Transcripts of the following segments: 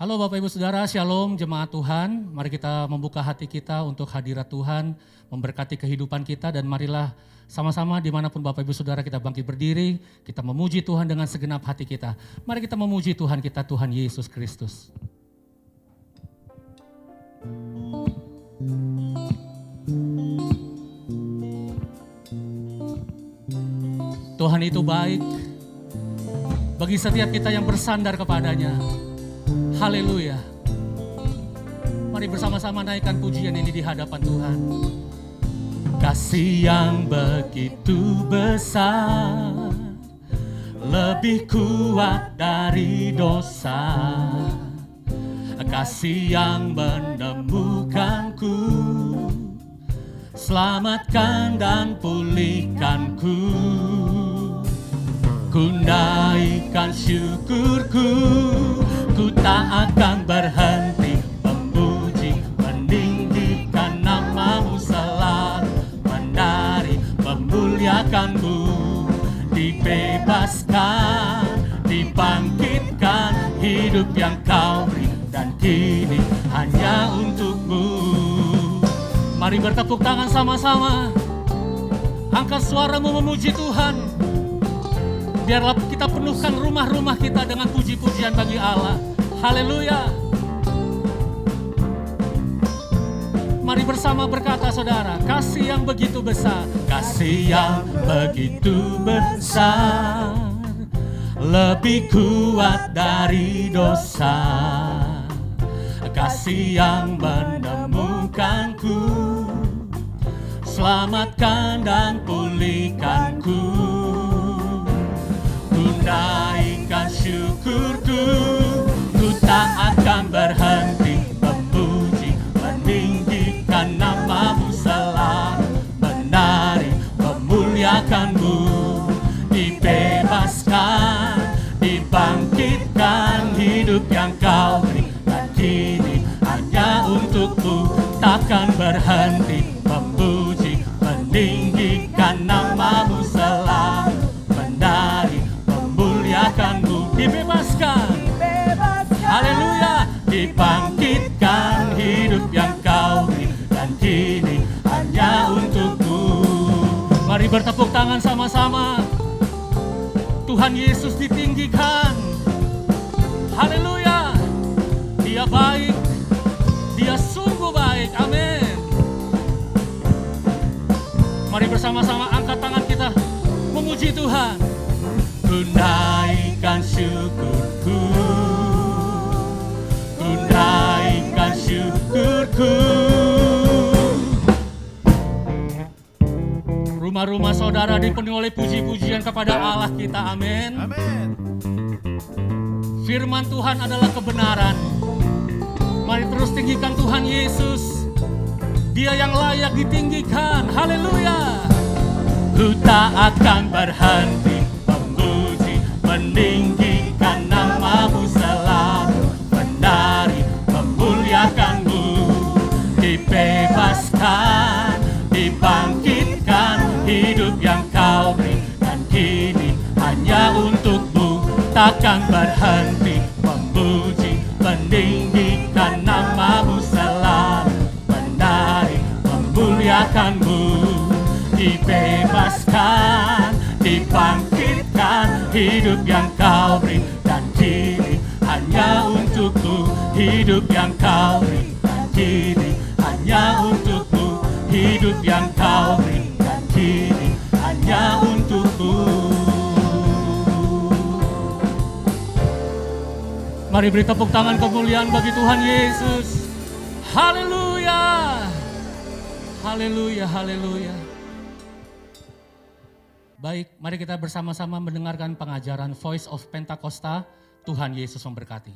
Halo Bapak Ibu Saudara, Shalom Jemaat Tuhan. Mari kita membuka hati kita untuk hadirat Tuhan, memberkati kehidupan kita, dan marilah sama-sama dimanapun Bapak Ibu Saudara kita bangkit berdiri, kita memuji Tuhan dengan segenap hati kita. Mari kita memuji Tuhan kita, Tuhan Yesus Kristus. Tuhan itu baik bagi setiap kita yang bersandar kepadanya. Haleluya. Mari bersama-sama naikkan pujian ini di hadapan Tuhan. Kasih yang begitu besar, lebih kuat dari dosa. Kasih yang menemukanku, selamatkan dan pulihkanku. Ku naikkan syukurku, ku tak akan berhenti memuji, meninggikan namamu selalu, menari, memuliakanmu, dibebaskan, dibangkitkan, hidup yang kau beri dan kini hanya untukmu. Mari bertepuk tangan sama-sama, angkat suaramu memuji Tuhan. Biarlah kita penuhkan rumah-rumah kita dengan puji-pujian bagi Allah. Haleluya. Mari bersama berkata saudara, kasih yang begitu besar, kasih yang begitu besar, lebih kuat dari dosa. Kasih yang menemukanku, selamatkan dan pulihkanku. Ku naikkan syukurku, ku tak akan berhenti memuji, meninggikan namamu selalu, menari, memuliakanmu, dibebaskan, dibangkitkan, hidup yang kau beri dan kini hanya untukmu. Takkan berhenti memuji, meninggikan namamu selalu, menari, memuliakanmu, dibebaskan, haleluya, dibangkitkan, hidup yang kau beri dan kini hanya untukmu. Mari bertepuk tangan sama-sama. Tuhan Yesus ditinggikan. Haleluya. Dia baik, Dia sungguh baik. Amin. Mari bersama-sama angkat tangan kita memuji Tuhan. Ku naikkan syukurku, ku naikkan syukurku. Rumah-rumah saudara dipenuhi oleh puji-pujian kepada Allah kita. Amin. Amin. Firman Tuhan adalah kebenaran. Mari terus tinggikan Tuhan Yesus. Dia yang layak ditinggikan. Haleluya. Ku tak akan berhenti memuji, meninggikan namamu selalu, menari, memuliakanmu, dibebaskan, dibangkitkan, hidup yang kau beri dan kini hanya untukmu. Takkan berhenti memuji, meninggikan namamu selalu, menari, memuliakanmu, dibebaskan, dibangkitkan, hidup yang kau beri dan kini hanya untukmu. Hidup yang kau beri dan kini hanya untukmu. Hidup yang kau beri dan kini hanya untukmu. Mari beri tepuk tangan kemuliaan bagi Tuhan Yesus. Haleluya. Haleluya, haleluya. Baik, mari kita bersama-sama mendengarkan pengajaran Voice of Pentakosta. Tuhan Yesus memberkati.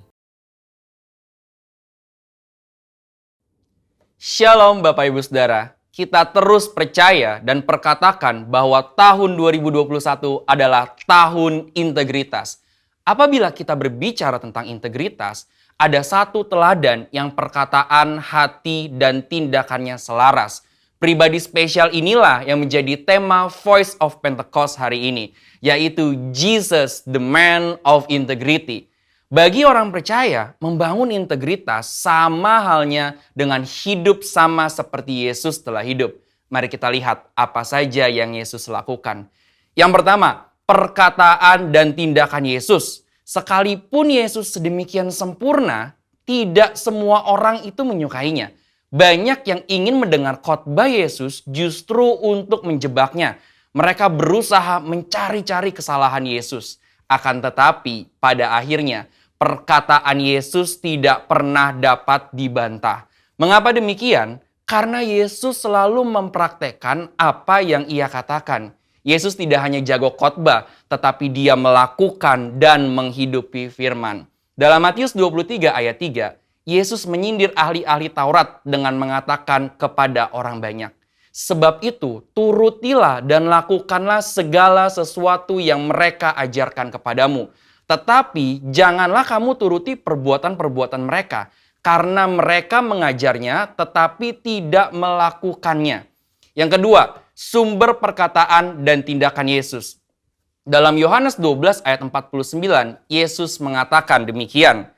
Shalom Bapak Ibu Saudara. Kita terus percaya dan perkatakan bahwa tahun 2021 adalah tahun integritas. Apabila kita berbicara tentang integritas, ada satu teladan yang perkataan, hati, dan tindakannya selaras. Pribadi spesial inilah yang menjadi tema Voice of Pentecost hari ini, yaitu Jesus, the Man of Integrity. Bagi orang percaya, membangun integritas sama halnya dengan hidup sama seperti Yesus telah hidup. Mari kita lihat apa saja yang Yesus lakukan. Yang pertama, perkataan dan tindakan Yesus. Sekalipun Yesus sedemikian sempurna, tidak semua orang itu menyukainya. Banyak yang ingin mendengar khotbah Yesus justru untuk menjebaknya. Mereka berusaha mencari-cari kesalahan Yesus. Akan tetapi, pada akhirnya, perkataan Yesus tidak pernah dapat dibantah. Mengapa demikian? Karena Yesus selalu mempraktekkan apa yang ia katakan. Yesus tidak hanya jago khotbah, tetapi dia melakukan dan menghidupi firman. Dalam Matius 23 ayat 3, Yesus menyindir ahli-ahli Taurat dengan mengatakan kepada orang banyak, "Sebab itu, turutilah dan lakukanlah segala sesuatu yang mereka ajarkan kepadamu. Tetapi janganlah kamu turuti perbuatan-perbuatan mereka, karena mereka mengajarnya tetapi tidak melakukannya." Yang kedua, sumber perkataan dan tindakan Yesus. Dalam Yohanes 12 ayat 49, Yesus mengatakan demikian,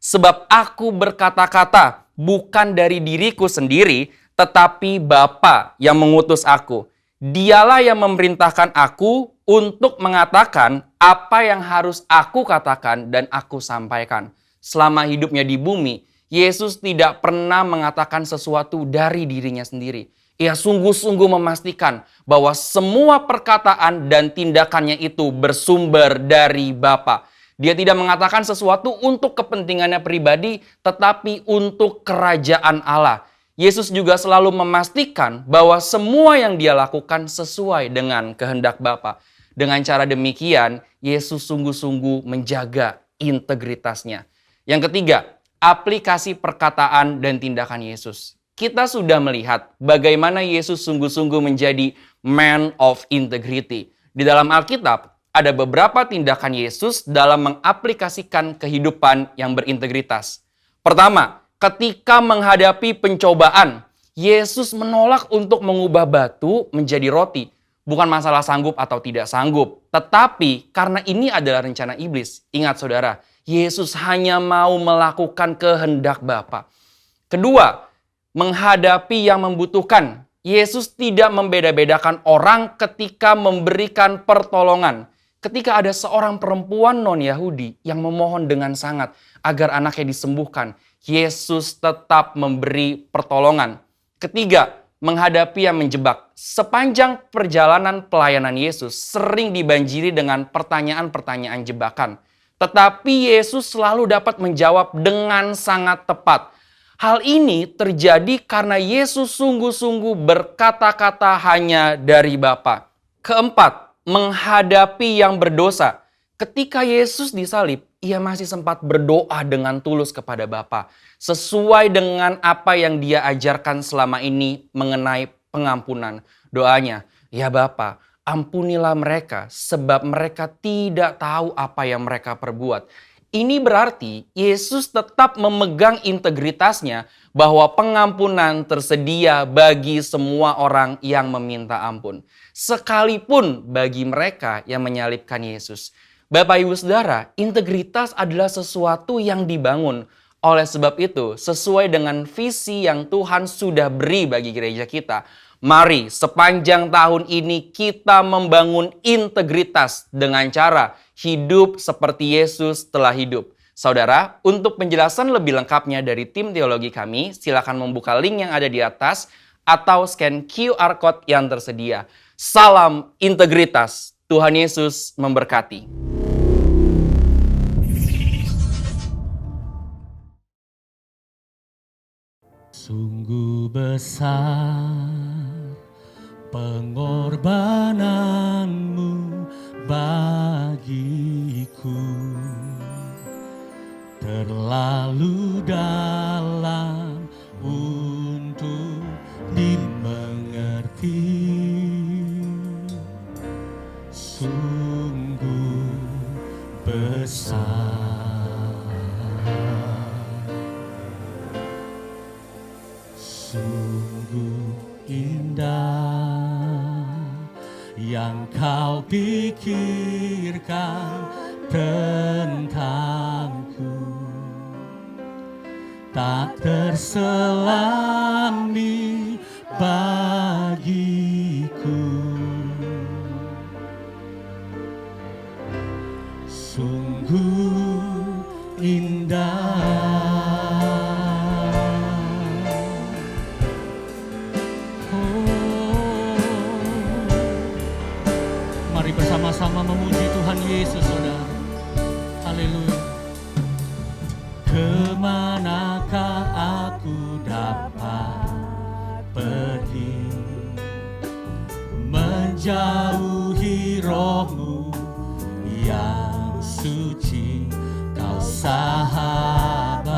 "Sebab aku berkata-kata bukan dari diriku sendiri, tetapi Bapa yang mengutus aku. Dialah yang memerintahkan aku untuk mengatakan apa yang harus aku katakan dan aku sampaikan." Selama hidupnya di bumi, Yesus tidak pernah mengatakan sesuatu dari dirinya sendiri. Ia sungguh-sungguh memastikan bahwa semua perkataan dan tindakannya itu bersumber dari Bapa. Dia tidak mengatakan sesuatu untuk kepentingannya pribadi, tetapi untuk kerajaan Allah. Yesus juga selalu memastikan bahwa semua yang dia lakukan sesuai dengan kehendak Bapa. Dengan cara demikian, Yesus sungguh-sungguh menjaga integritasnya. Yang ketiga, aplikasi perkataan dan tindakan Yesus. Kita sudah melihat bagaimana Yesus sungguh-sungguh menjadi man of integrity. Di dalam Alkitab, ada beberapa tindakan Yesus dalam mengaplikasikan kehidupan yang berintegritas. Pertama, ketika menghadapi pencobaan, Yesus menolak untuk mengubah batu menjadi roti. Bukan masalah sanggup atau tidak sanggup, tetapi karena ini adalah rencana iblis. Ingat saudara, Yesus hanya mau melakukan kehendak Bapa. Kedua, menghadapi yang membutuhkan. Yesus tidak membeda-bedakan orang ketika memberikan pertolongan. Ketika ada seorang perempuan non-Yahudi yang memohon dengan sangat agar anaknya disembuhkan, Yesus tetap memberi pertolongan. Ketiga, menghadapi yang menjebak. Sepanjang perjalanan pelayanan Yesus sering dibanjiri dengan pertanyaan-pertanyaan jebakan. Tetapi Yesus selalu dapat menjawab dengan sangat tepat. Hal ini terjadi karena Yesus sungguh-sungguh berkata-kata hanya dari Bapa. Keempat, menghadapi yang berdosa. Ketika Yesus disalib, ia masih sempat berdoa dengan tulus kepada Bapa, sesuai dengan apa yang dia ajarkan selama ini mengenai pengampunan. Doanya, "Ya Bapa, ampunilah mereka sebab mereka tidak tahu apa yang mereka perbuat." Ini berarti Yesus tetap memegang integritasnya bahwa pengampunan tersedia bagi semua orang yang meminta ampun. Sekalipun bagi mereka yang menyalibkan Yesus. Bapak Ibu Saudara, integritas adalah sesuatu yang dibangun. Oleh sebab itu, sesuai dengan visi yang Tuhan sudah beri bagi gereja kita, mari sepanjang tahun ini kita membangun integritas dengan cara hidup seperti Yesus telah hidup. Saudara, untuk penjelasan lebih lengkapnya dari tim teologi kami, silakan membuka link yang ada di atas atau scan QR Code yang tersedia. Salam integritas. Tuhan Yesus memberkati. Sungguh besar pengorbananmu bagiku, terlalu dalam untuk dimengerti. Sungguh besar, sungguh indah yang kau pikirkan tentangku. tak terselami bagiku. Sungguh indah. Mari bersama-sama memuji Tuhan Yesus, saudara. Haleluya. Kemanakah aku dapat pergi, menjauhi roh-Mu yang suci, Kau sahabat.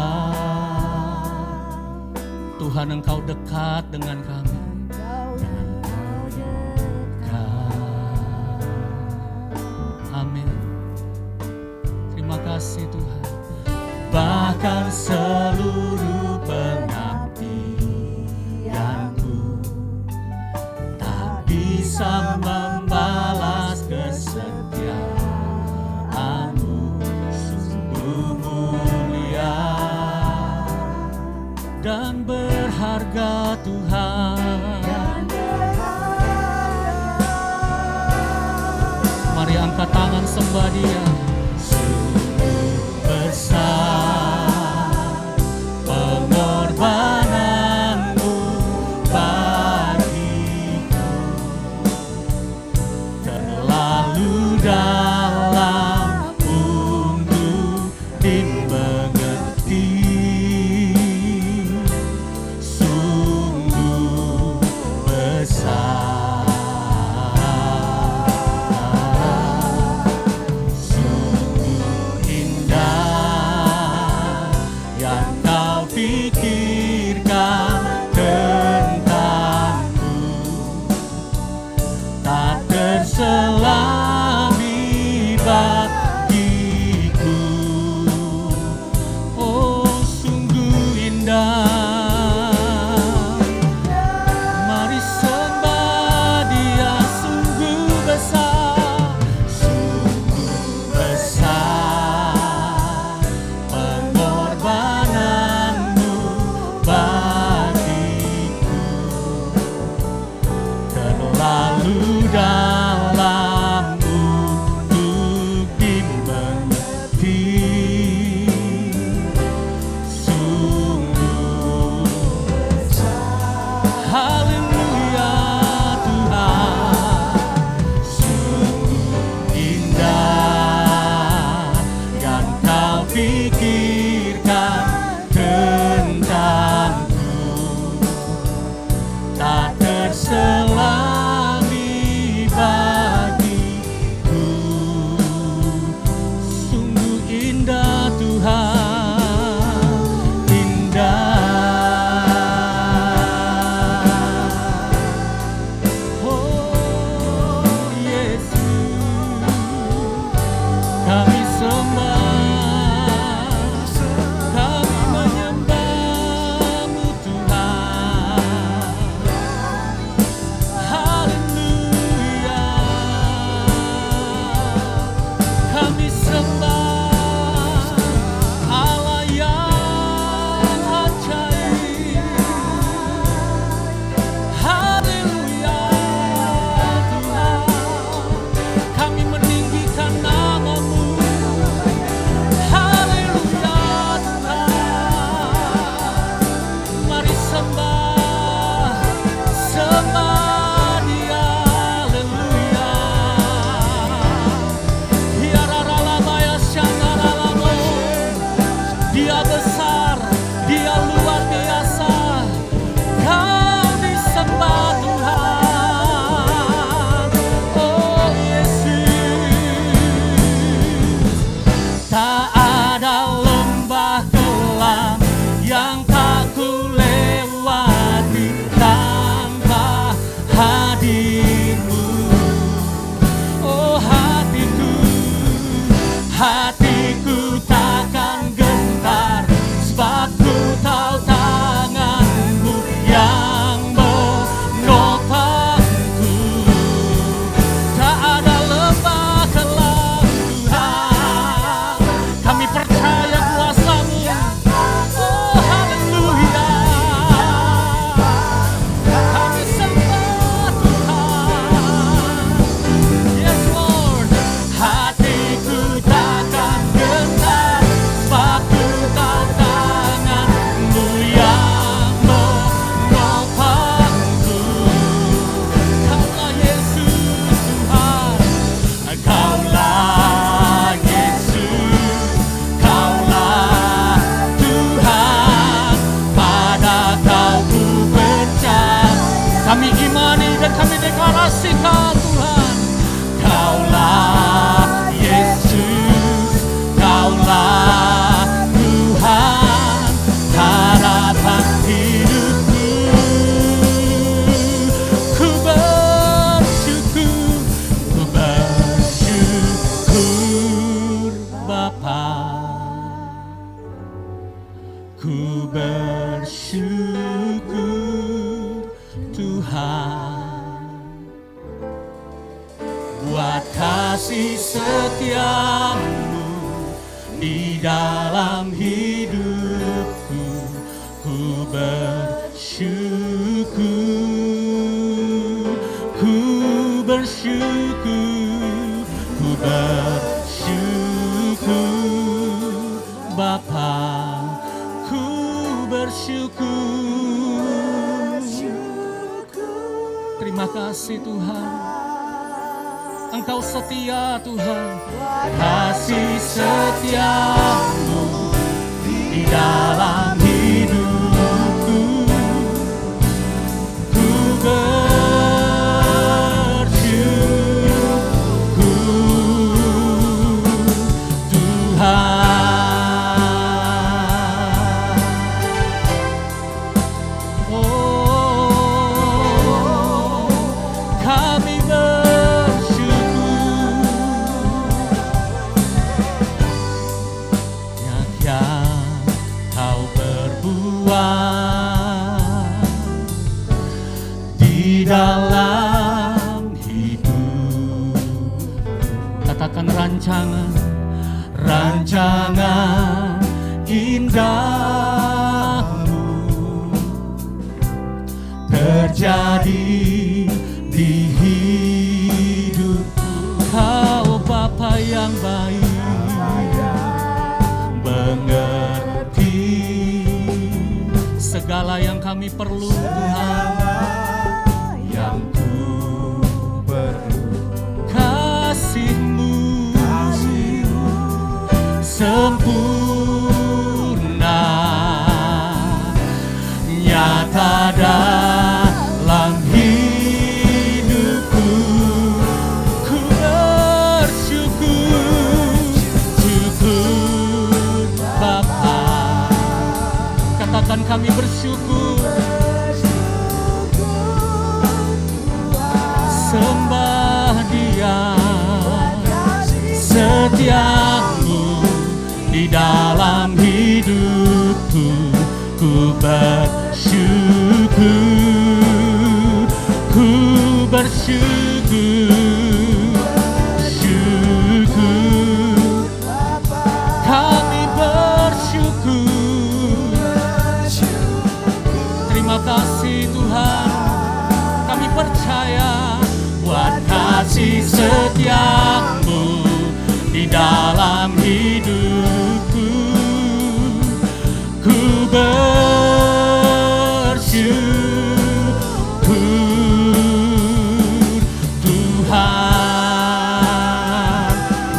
Tuhan, Engkau dekat dengan kami. Amin. Terima kasih Tuhan. Bahkan seluruh pengabdianku tak bisa membalas kesetiaan-Mu. Sungguh mulia dan berharga Tuhan. Mari angkat tangan sembah Dia. Sungguh besar pengorbanan-Mu bagiku, terlalu dalam untuk dimengerti. Sungguh besar. Pikirkan tentangku, tak terselami bagiku. Oh, sungguh indah. Mari sembah Dia. Sungguh besar, sungguh besar pengorbanan bagiku, terlalu dalam untuk dimengerti. Sungguh besar. Haleluya Tuhan. Sungguh indah yang Kau pikirkan tentangku, tak terselami bagiku. Sungguh indah Tuhan, indah. Oh Yesus, kami sembah. Kami meninggikan nama-Mu. kasih setiamu di dalam hidupku. Ku bersyukur, ku bersyukur, ku bersyukur Bapa, ku bersyukur. Terima kasih Tuhan, Engkau setia Tuhan. Kasih setiamu di dalam hidupku. Ku bersyukur Tuhan. Oh, kami bersyukur yang Kau berbuat di dalam hidup. Katakan rancangan indahmu terjadi di hidupku. Kau Bapa yang baik, mengerti segala yang kami perlu Tuhan, yang ku perlu. Kasih-Mu sempurna, nyata dalam hidupku. Ku bersyukur, syukur Bapa. Katakan kami bersyukur. Sembah Dia, setiamu di dalam hidupku. Ku bersyukur, ku bersyukur, syukur. Kami bersyukur. Terima kasih Tuhan, kami percaya buat kasih setiamu di dalam hidupku. Ku bersyukur Tuhan.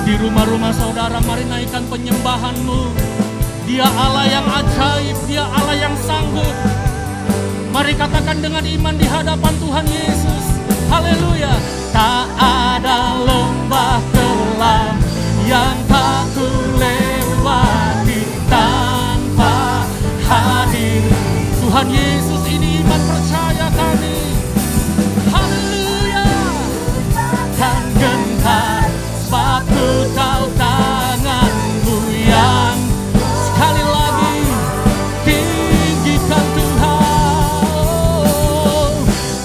Di rumah-rumah saudara, mari naikkan penyembahan-Mu. Dia Allah yang ajaib, Dia Allah yang sanggup. Mari katakan dengan iman di hadapan Tuhan Yesus. Haleluya. Tak ada lembah kelam yang tak ku lewati tanpa hadir Tuhan Yesus. Ini iman percaya kami. Haleluya. Dan gentar sebab ku tahu tangan-Mu yang sekali lagi tinggikan Tuhan.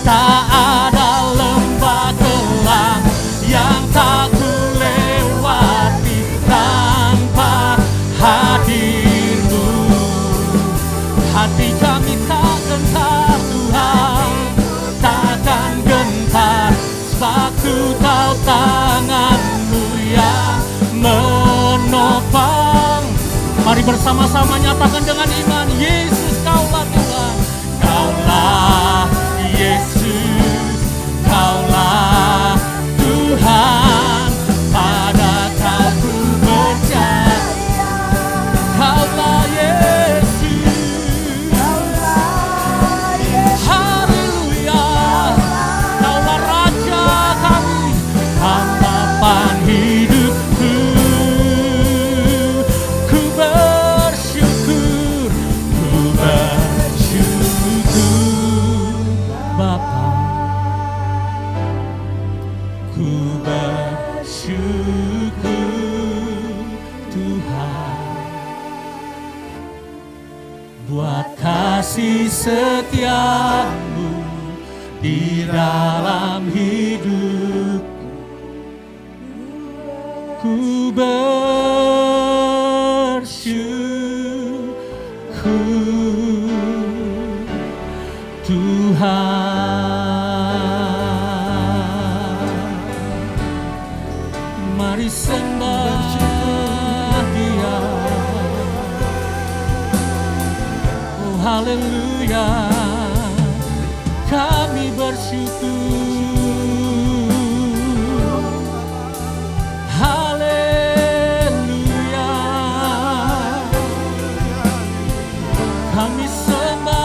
Tak ada lembah kelam yang tak ku lewati tanpa hadir-Mu. Hati kami tak gentar Tuhan, takkan gentar sebab ku tahu tangan-Mu yang menopang. Mari bersama-sama nyatakan dengan iman, Yesus Kaulah Tuhan, Kaulah Yesus, Kaulah Tuhan, pada Kau ku percaya. Kaulah Yesus, haleluya. Kaulah Raja kami, harapan hidupku. Ku bersyukur Bapa. Ku bersyukur Tuhan buat kasih setiamu di dalam hidup. ku bersyukur Tuhan. Mari sembah Dia. Oh haleluya, kami bersyukur. Haleluya, kami sembah.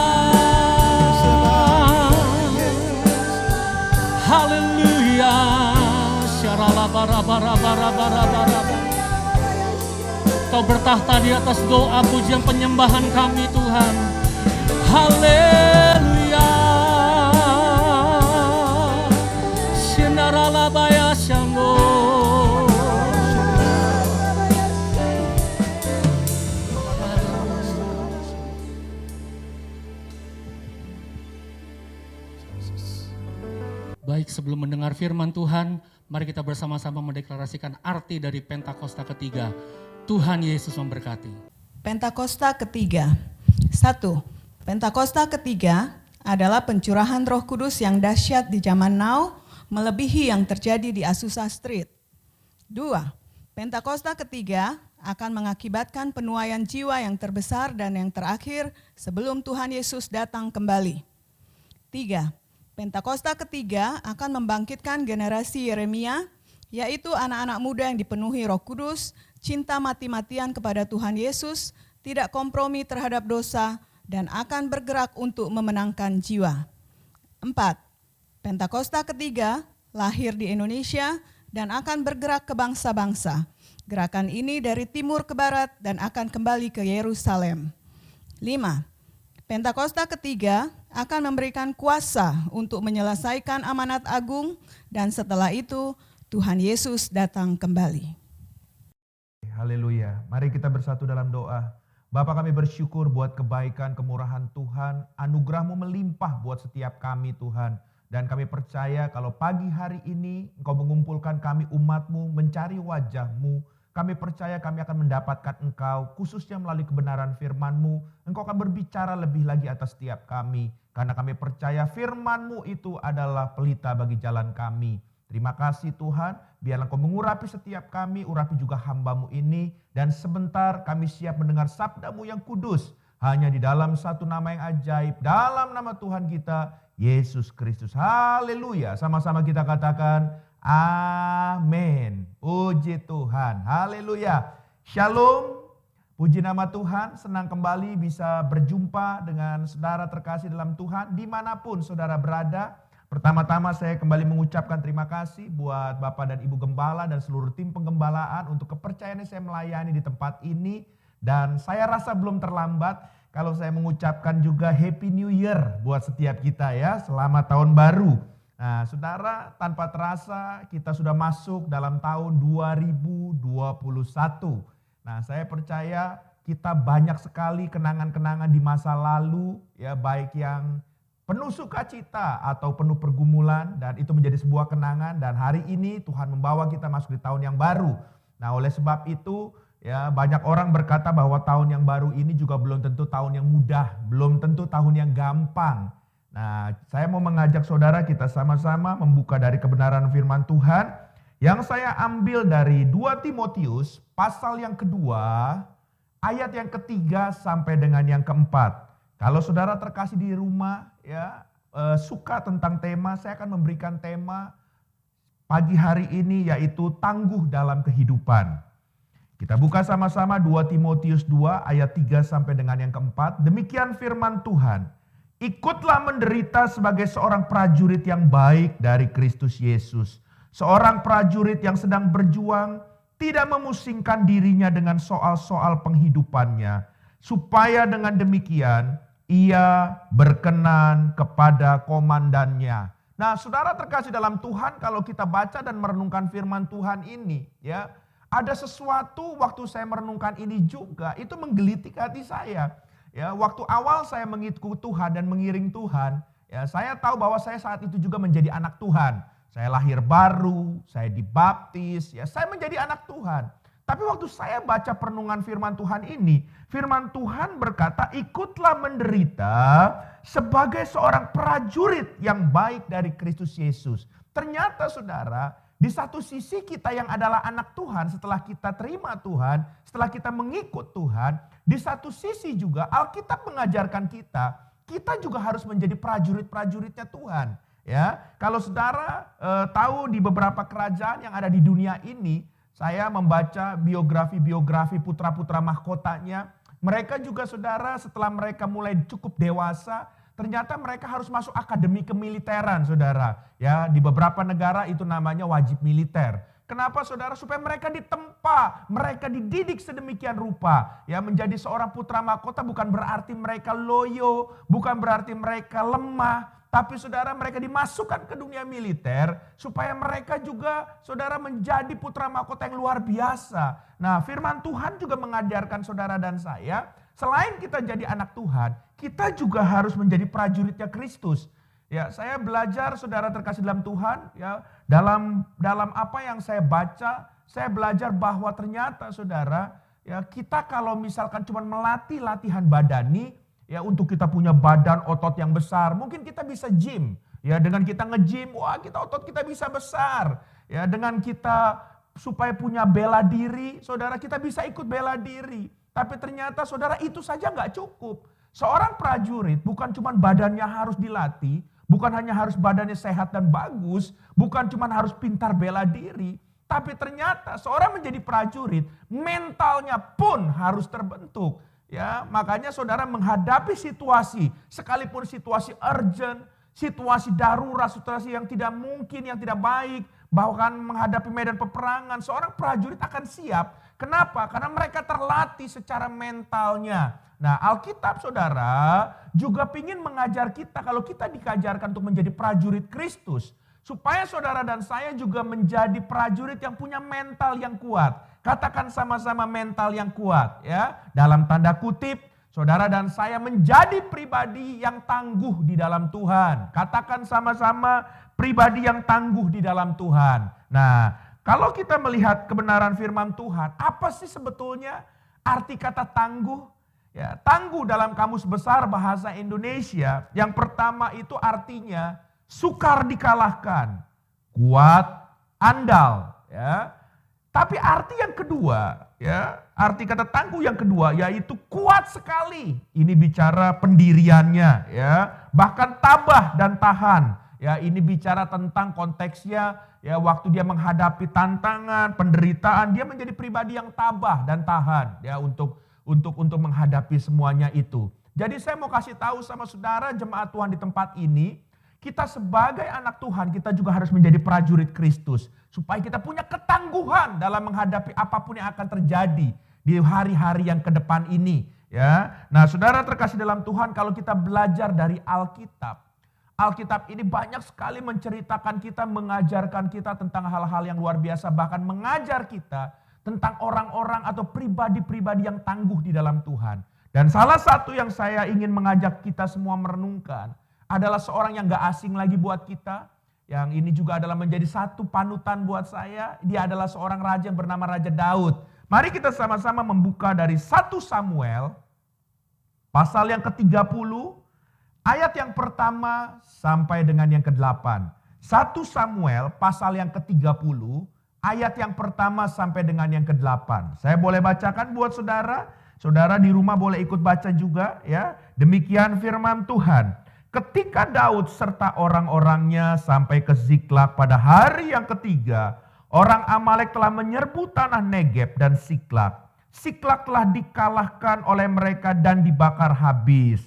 Haleluya, syaralabarabarabarabarabara. Kau bertahta di atas doa pujian penyembahan kami Tuhan. Haleluya, Shinaralabaya Shambo. Baik, sebelum mendengar firman Tuhan, mari kita bersama-sama mendeklarasikan arti dari Pentakosta ketiga. Tuhan Yesus memberkati. Pentakosta ketiga. 1. Pentakosta ketiga adalah pencurahan Roh Kudus yang dahsyat di zaman now, melebihi yang terjadi di Azusa Street. 2. Pentakosta ketiga akan mengakibatkan penuaian jiwa yang terbesar dan yang terakhir sebelum Tuhan Yesus datang kembali. 3. Pentakosta ketiga akan membangkitkan generasi Yeremia, yaitu anak-anak muda yang dipenuhi Roh Kudus, cinta mati-matian kepada Tuhan Yesus, tidak kompromi terhadap dosa, dan akan bergerak untuk memenangkan jiwa. 4. Pentakosta ketiga lahir di Indonesia dan akan bergerak ke bangsa-bangsa. Gerakan ini dari timur ke barat dan akan kembali ke Yerusalem. 5. Pentakosta ketiga akan memberikan kuasa untuk menyelesaikan amanat agung dan setelah itu Tuhan Yesus datang kembali. Haleluya. Mari kita bersatu dalam doa. Bapa, kami bersyukur buat kebaikan, kemurahan Tuhan. Anugerah-Mu melimpah buat setiap kami Tuhan. Dan kami percaya kalau pagi hari ini Engkau mengumpulkan kami umat-Mu mencari wajah-Mu. Kami percaya kami akan mendapatkan Engkau, khususnya melalui kebenaran firman-Mu. Engkau akan berbicara lebih lagi atas setiap kami. Karena kami percaya firman-Mu itu adalah pelita bagi jalan kami. Terima kasih Tuhan, biarlah Engkau mengurapi setiap kami, urapi juga hamba-Mu ini. Dan sebentar kami siap mendengar sabda-Mu yang kudus. Hanya di dalam satu nama yang ajaib, dalam nama Tuhan kita, Yesus Kristus. Haleluya, sama-sama kita katakan, amin. Puji Tuhan. Haleluya. Shalom. Puji nama Tuhan. Senang kembali bisa berjumpa dengan saudara terkasih dalam Tuhan. Dimanapun saudara berada. Pertama-tama saya kembali mengucapkan terima kasih buat Bapak dan Ibu Gembala dan seluruh tim penggembalaan untuk kepercayaan yang saya melayani di tempat ini. Dan saya rasa belum terlambat kalau saya mengucapkan juga Happy New Year buat setiap kita ya. Selamat tahun baru. Nah saudara, tanpa terasa kita sudah masuk dalam tahun 2021. Nah saya percaya kita banyak sekali kenangan-kenangan di masa lalu ya, baik yang penuh sukacita atau penuh pergumulan, dan itu menjadi sebuah kenangan. Dan hari ini Tuhan membawa kita masuk di tahun yang baru. Nah oleh sebab itu ya, banyak orang berkata bahwa tahun yang baru ini juga belum tentu tahun yang mudah, belum tentu tahun yang gampang. Nah, saya mau mengajak saudara kita sama-sama membuka dari kebenaran firman Tuhan yang saya ambil dari 2 Timotius pasal yang kedua, ayat yang ketiga sampai dengan yang keempat. Kalau saudara terkasih di rumah ya, suka tentang tema, saya akan memberikan tema pagi hari ini yaitu tangguh dalam kehidupan. Kita buka sama-sama 2 Timotius 2 ayat 3 sampai dengan yang keempat. Demikian firman Tuhan. Ikutlah menderita sebagai seorang prajurit yang baik dari Kristus Yesus. Seorang prajurit yang sedang berjuang, tidak memusingkan dirinya dengan soal-soal penghidupannya. Supaya dengan demikian, ia berkenan kepada komandannya. Nah saudara terkasih dalam Tuhan, kalau kita baca dan merenungkan firman Tuhan ini, ya, ada sesuatu waktu saya merenungkan ini juga, itu menggelitik hati saya. Ya, waktu awal saya mengikut Tuhan dan mengiring Tuhan, ya, saya tahu bahwa saya saat itu juga menjadi anak Tuhan. saya lahir baru, saya dibaptis, ya saya menjadi anak Tuhan. Tapi waktu saya baca perenungan firman Tuhan ini, firman Tuhan berkata, ikutlah menderita sebagai seorang prajurit yang baik dari Kristus Yesus. Ternyata saudara, di satu sisi kita yang adalah anak Tuhan, setelah kita terima Tuhan, setelah kita mengikut Tuhan, di satu sisi juga Alkitab mengajarkan kita juga harus menjadi prajurit-prajuritnya Tuhan. Ya, kalau saudara tahu di beberapa kerajaan yang ada di dunia ini, saya membaca biografi putra-putra mahkotanya. Mereka juga saudara setelah mereka mulai cukup dewasa, ternyata mereka harus masuk akademi kemiliteran saudara. Ya, di beberapa negara itu namanya wajib militer. Kenapa saudara? Supaya mereka ditempa, mereka dididik sedemikian rupa. Ya, menjadi seorang putra mahkota bukan berarti mereka loyo, bukan berarti mereka lemah. Tapi saudara, mereka dimasukkan ke dunia militer supaya mereka juga saudara menjadi putra mahkota yang luar biasa. Nah, firman Tuhan juga mengajarkan saudara dan saya, selain kita jadi anak Tuhan, kita juga harus menjadi prajuritnya Kristus. Ya, saya belajar saudara terkasih dalam Tuhan, ya, dalam apa yang saya baca, saya belajar bahwa ternyata saudara, ya, kita kalau misalkan cuma melatih latihan badani, ya, untuk kita punya badan otot yang besar, mungkin kita bisa gym. Ya, dengan kita nge-gym, wah otot kita bisa besar. Ya, dengan kita supaya punya bela diri, saudara kita bisa ikut bela diri. Tapi ternyata saudara itu saja nggak cukup. Seorang prajurit bukan cuma badannya harus dilatih, bukan hanya harus badannya sehat dan bagus, bukan cuma harus pintar bela diri. Tapi ternyata seorang menjadi prajurit, mentalnya pun harus terbentuk. Ya, makanya saudara menghadapi situasi, sekalipun situasi urgent, situasi darurat, situasi yang tidak mungkin, yang tidak baik, bahkan menghadapi medan peperangan, seorang prajurit akan siap. Kenapa? Karena mereka terlatih secara mentalnya. Nah, Alkitab saudara juga ingin mengajar kita, kalau kita dikajarkan untuk menjadi prajurit Kristus, supaya saudara dan saya juga menjadi prajurit yang punya mental yang kuat. Katakan sama-sama mental yang kuat, ya. Dalam tanda kutip, saudara dan saya menjadi pribadi yang tangguh di dalam Tuhan. Katakan sama-sama pribadi yang tangguh di dalam Tuhan. Nah, kalau kita melihat kebenaran firman Tuhan, apa sih sebetulnya arti kata tangguh? Ya, tangguh dalam Kamus Besar Bahasa Indonesia, yang pertama itu artinya sukar dikalahkan, kuat, andal, ya. Tapi arti yang kedua, ya, arti kata tangguh yang kedua yaitu kuat sekali. Ini bicara pendiriannya, ya, bahkan tabah dan tahan. Ya, ini bicara tentang konteksnya, ya, waktu dia menghadapi tantangan, penderitaan, dia menjadi pribadi yang tabah dan tahan, ya, untuk menghadapi semuanya itu. Jadi saya mau kasih tahu sama saudara jemaat Tuhan di tempat ini, kita sebagai anak Tuhan, kita juga harus menjadi prajurit Kristus. Supaya kita punya ketangguhan dalam menghadapi apapun yang akan terjadi di hari-hari yang ke depan ini. Ya, nah saudara terkasih dalam Tuhan, kalau kita belajar dari Alkitab, Alkitab ini banyak sekali menceritakan kita, mengajarkan kita tentang hal-hal yang luar biasa. Bahkan mengajar kita tentang orang-orang atau pribadi-pribadi yang tangguh di dalam Tuhan. Dan salah satu yang saya ingin mengajak kita semua merenungkan adalah seorang yang gak asing lagi buat kita. Yang ini juga adalah menjadi satu panutan buat saya. Dia adalah seorang raja yang bernama Raja Daud. Mari kita sama-sama membuka dari 1 Samuel pasal yang ke-30 ayat yang pertama sampai dengan yang ke-8. 1 Samuel pasal yang ke-30 ayat yang pertama sampai dengan yang ke-8. Saya boleh bacakan buat saudara. Saudara di rumah boleh ikut baca juga, ya. Demikian firman Tuhan. Ketika Daud serta orang-orangnya sampai ke Ziklag pada hari yang ketiga, orang Amalek telah menyerbu tanah Negeb dan Ziklag. Ziklag telah dikalahkan oleh mereka dan dibakar habis.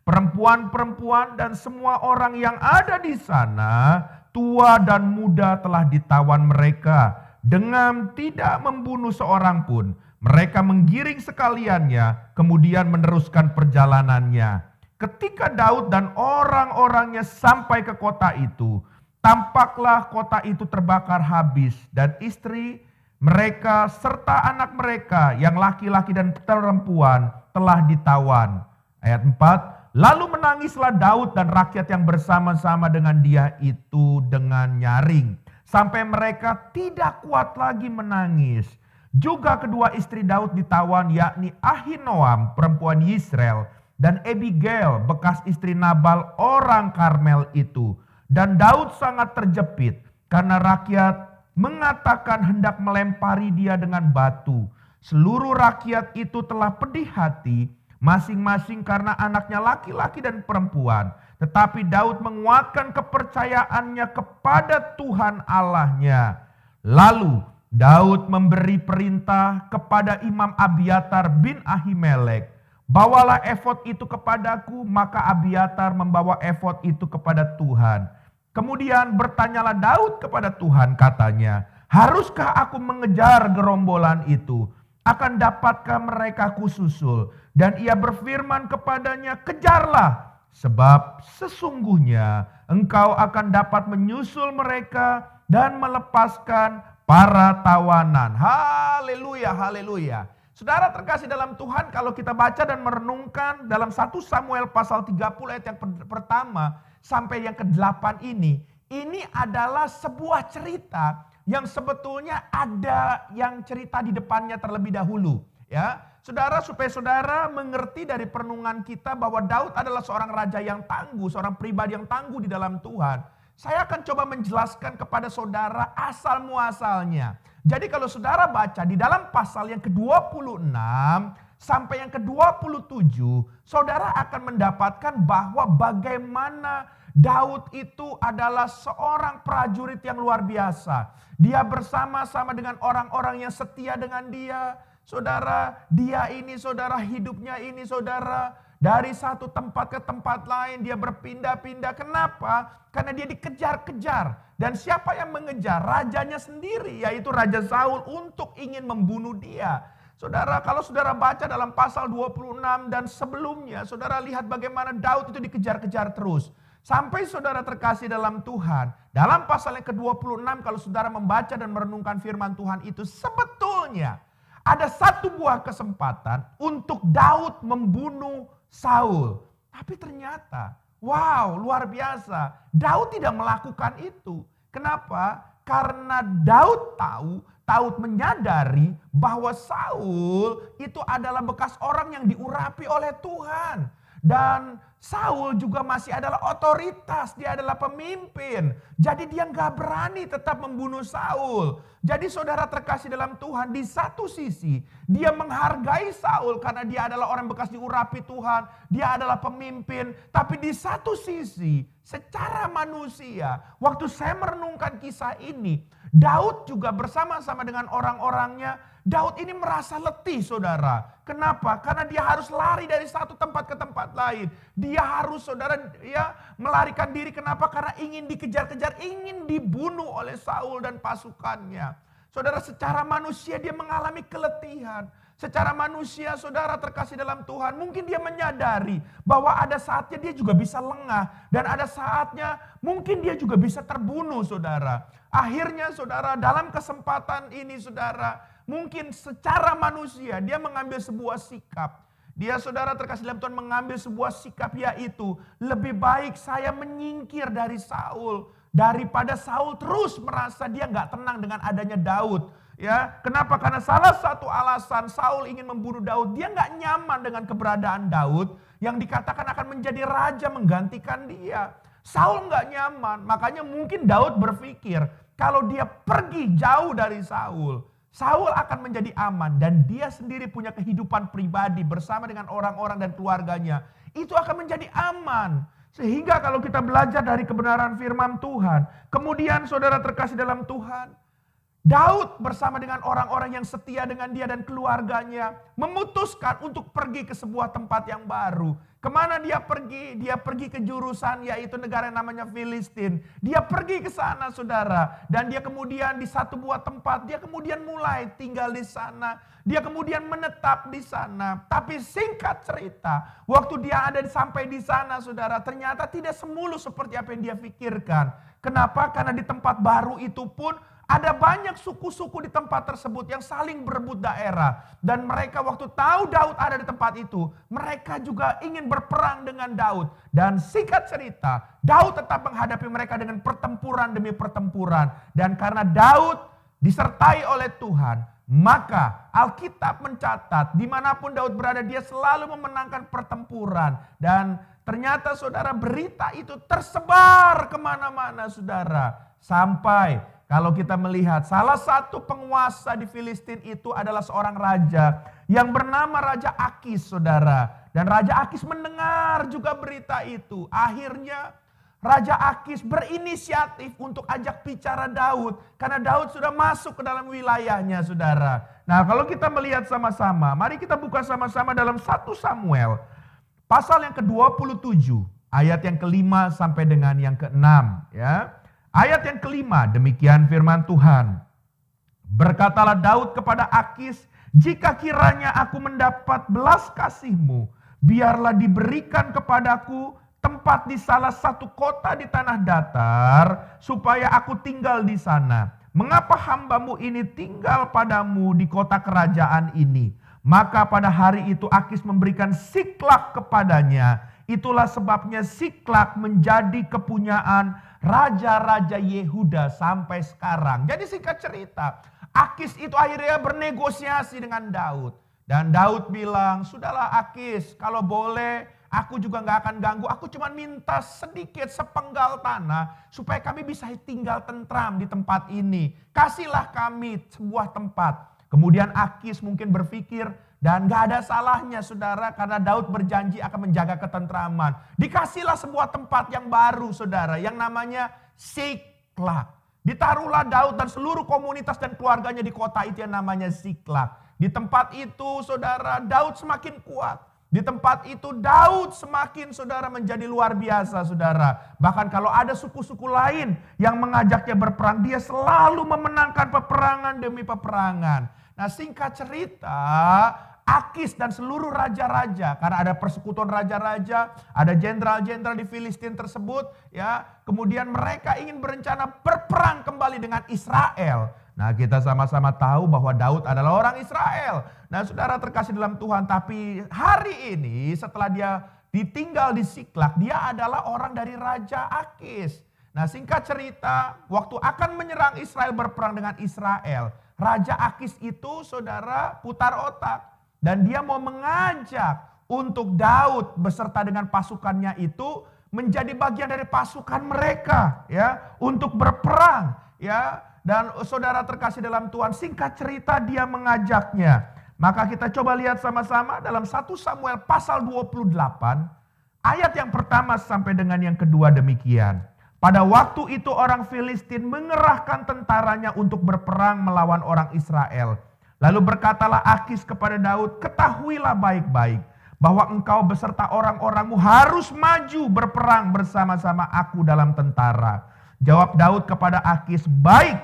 Perempuan-perempuan dan semua orang yang ada di sana, tua dan muda, telah ditawan mereka dengan tidak membunuh seorang pun. Mereka menggiring sekaliannya, kemudian meneruskan perjalanannya. Ketika Daud dan orang-orangnya sampai ke kota itu, tampaklah kota itu terbakar habis dan istri mereka serta anak mereka yang laki-laki dan perempuan telah ditawan. Ayat 4, Lalu menangislah Daud dan rakyat yang bersama-sama dengan dia itu dengan nyaring, sampai mereka tidak kuat lagi menangis. Juga kedua istri Daud ditawan, yakni Ahinoam perempuan Yisrael dan Abigail bekas istri Nabal orang Karmel itu. Dan Daud sangat terjepit karena rakyat mengatakan hendak melempari dia dengan batu. Seluruh rakyat itu telah pedih hati, masing-masing karena anaknya laki-laki dan perempuan. Tetapi Daud menguatkan kepercayaannya kepada Tuhan Allahnya. Lalu Daud memberi perintah kepada Imam Abiatar bin Ahimelek, bawalah efod itu kepadaku. Maka Abiatar membawa efod itu kepada Tuhan. Kemudian bertanyalah Daud kepada Tuhan, katanya, haruskah aku mengejar gerombolan itu? Akan dapatkah mereka kususul? Dan ia berfirman kepadanya, kejarlah, sebab sesungguhnya engkau akan dapat menyusul mereka dan melepaskan para tawanan. Haleluya, haleluya. Saudara terkasih dalam Tuhan, kalau kita baca dan merenungkan dalam 1 Samuel pasal 30 ayat yang pertama sampai yang ke-8 ini adalah sebuah cerita yang sebetulnya ada yang cerita di depannya terlebih dahulu. Ya, saudara, supaya saudara mengerti dari perenungan kita bahwa Daud adalah seorang raja yang tangguh, seorang pribadi yang tangguh di dalam Tuhan. Saya akan coba menjelaskan kepada saudara asal muasalnya. Jadi kalau saudara baca di dalam pasal yang ke-26 sampai yang ke-27, saudara akan mendapatkan bahwa bagaimana Daud itu adalah seorang prajurit yang luar biasa. Dia bersama-sama dengan orang-orang yang setia dengan dia. Saudara, dia ini saudara, hidupnya ini saudara, dari satu tempat ke tempat lain dia berpindah-pindah. Kenapa? Karena dia dikejar-kejar. Dan siapa yang mengejar? Rajanya sendiri, yaitu Raja Saul, untuk ingin membunuh dia. Saudara, kalau saudara baca dalam pasal 26 dan sebelumnya, saudara lihat bagaimana Daud itu dikejar-kejar terus. Sampai saudara terkasih dalam Tuhan, dalam pasal yang ke-26 kalau saudara membaca dan merenungkan firman Tuhan itu, sebetulnya ada satu buah kesempatan untuk Daud membunuh Saul. Tapi ternyata, wow, luar biasa, Daud tidak melakukan itu. Kenapa? Karena Daud Daud menyadari bahwa Saul itu adalah bekas orang yang diurapi oleh Tuhan. Dan Saul juga masih adalah otoritas, dia adalah pemimpin. Jadi dia gak berani tetap membunuh Saul. Jadi saudara terkasih dalam Tuhan, di satu sisi dia menghargai Saul karena dia adalah orang bekas diurapi Tuhan. Dia adalah pemimpin. Tapi di satu sisi secara manusia, waktu saya merenungkan kisah ini, Daud juga bersama-sama dengan orang-orangnya, Daud ini merasa letih saudara. Kenapa? Karena dia harus lari dari satu tempat ke tempat lain. Dia harus saudara ya melarikan diri. Kenapa? Karena ingin dikejar-kejar, ingin dibunuh oleh Saul dan pasukannya. Saudara, secara manusia dia mengalami keletihan. Secara manusia saudara terkasih dalam Tuhan, mungkin dia menyadari bahwa ada saatnya dia juga bisa lengah. Dan ada saatnya mungkin dia juga bisa terbunuh saudara. Akhirnya saudara, dalam kesempatan ini saudara, mungkin secara manusia dia mengambil sebuah sikap. Dia saudara terkasih dalam Tuhan mengambil sebuah sikap, yaitu lebih baik saya menyingkir dari Saul daripada Saul terus merasa dia gak tenang dengan adanya Daud. Ya, kenapa? Karena salah satu alasan Saul ingin membunuh Daud, dia gak nyaman dengan keberadaan Daud yang dikatakan akan menjadi raja menggantikan dia. Saul gak nyaman, makanya mungkin Daud berpikir kalau dia pergi jauh dari Saul, Saul akan menjadi aman dan dia sendiri punya kehidupan pribadi bersama dengan orang-orang dan keluarganya. Itu akan menjadi aman. Sehingga kalau kita belajar dari kebenaran firman Tuhan, kemudian saudara terkasih dalam Tuhan, Daud bersama dengan orang-orang yang setia dengan dia dan keluarganya memutuskan untuk pergi ke sebuah tempat yang baru. Kemana dia pergi? Dia pergi ke jurusan yaitu negara yang namanya Filistin. Dia pergi ke sana saudara. Dan dia kemudian di satu buah tempat, dia kemudian mulai tinggal di sana. Dia kemudian menetap di sana. Tapi singkat cerita, waktu dia ada sampai di sana saudara, ternyata tidak semulus seperti apa yang dia pikirkan. Kenapa? Karena di tempat baru itu pun Ada banyak suku-suku di tempat tersebut yang saling berebut daerah. Dan mereka waktu tahu Daud ada di tempat itu, mereka juga ingin berperang dengan Daud. Dan singkat cerita, Daud tetap menghadapi mereka dengan pertempuran demi pertempuran. Dan karena Daud disertai oleh Tuhan, maka Alkitab mencatat dimanapun Daud berada, dia selalu memenangkan pertempuran. Dan ternyata saudara, berita itu tersebar kemana-mana saudara. Sampai kalau kita melihat salah satu penguasa di Filistin itu adalah seorang raja yang bernama Raja Akis saudara. Dan Raja Akis mendengar juga berita itu. Akhirnya Raja Akis berinisiatif untuk ajak bicara Daud. Karena Daud sudah masuk ke dalam wilayahnya saudara. Nah kalau kita melihat sama-sama, mari kita buka sama-sama dalam 1 Samuel. Pasal yang ke-27, ayat yang ke-5 sampai dengan yang ke-6 ya. Ayat yang ke-5, demikian firman Tuhan. Berkatalah Daud kepada Akis, jika kiranya aku mendapat belas kasih-Mu, biarlah diberikan kepadaku tempat di salah satu kota di tanah datar, supaya aku tinggal di sana. Mengapa hamba-Mu ini tinggal padamu di kota kerajaan ini? Maka pada hari itu Akis memberikan Siklak kepadanya. Itulah sebabnya Siklak menjadi kepunyaan raja-raja Yehuda sampai sekarang. Jadi singkat cerita, Akis itu akhirnya bernegosiasi dengan Daud. Dan Daud bilang, sudahlah Akis, kalau boleh aku juga gak akan ganggu. Aku cuma minta sedikit sepenggal tanah supaya kami bisa tinggal tentram di tempat ini. Kasihlah kami sebuah tempat. Kemudian Akis mungkin berpikir, dan gak ada salahnya saudara, karena Daud berjanji akan menjaga ketentraman. Dikasihlah sebuah tempat yang baru saudara, yang namanya Siklak. Ditaruhlah Daud dan seluruh komunitas dan keluarganya di kota itu yang namanya Siklak. Di tempat itu saudara, Daud semakin kuat. Di tempat itu Daud semakin saudara menjadi luar biasa saudara. Bahkan kalau ada suku-suku lain yang mengajaknya berperang, dia selalu memenangkan peperangan demi peperangan. Nah singkat cerita, Akis dan seluruh raja-raja, karena ada persekutuan raja-raja, ada jenderal-jenderal di Filistin tersebut, ya. Kemudian mereka ingin berencana berperang kembali dengan Israel. Nah, kita sama-sama tahu bahwa Daud adalah orang Israel. Nah, saudara terkasih dalam Tuhan, tapi hari ini setelah dia ditinggal di Siklak, dia adalah orang dari Raja Akis. Nah, singkat cerita, waktu akan menyerang Israel, berperang dengan Israel, Raja Akis itu saudara putar otak. Dan dia mau mengajak untuk Daud beserta dengan pasukannya itu menjadi bagian dari pasukan mereka ya, untuk berperang ya. Dan saudara terkasih dalam Tuhan, singkat cerita dia mengajaknya. Maka kita coba lihat sama-sama dalam 1 Samuel pasal 28 ayat yang pertama sampai dengan yang kedua demikian. Pada waktu itu orang Filistin mengerahkan tentaranya untuk berperang melawan orang Israel. Lalu berkatalah Akis kepada Daud, ketahuilah baik-baik bahwa engkau beserta orang-orangmu harus maju berperang bersama-sama aku dalam tentara. Jawab Daud kepada Akis, baik,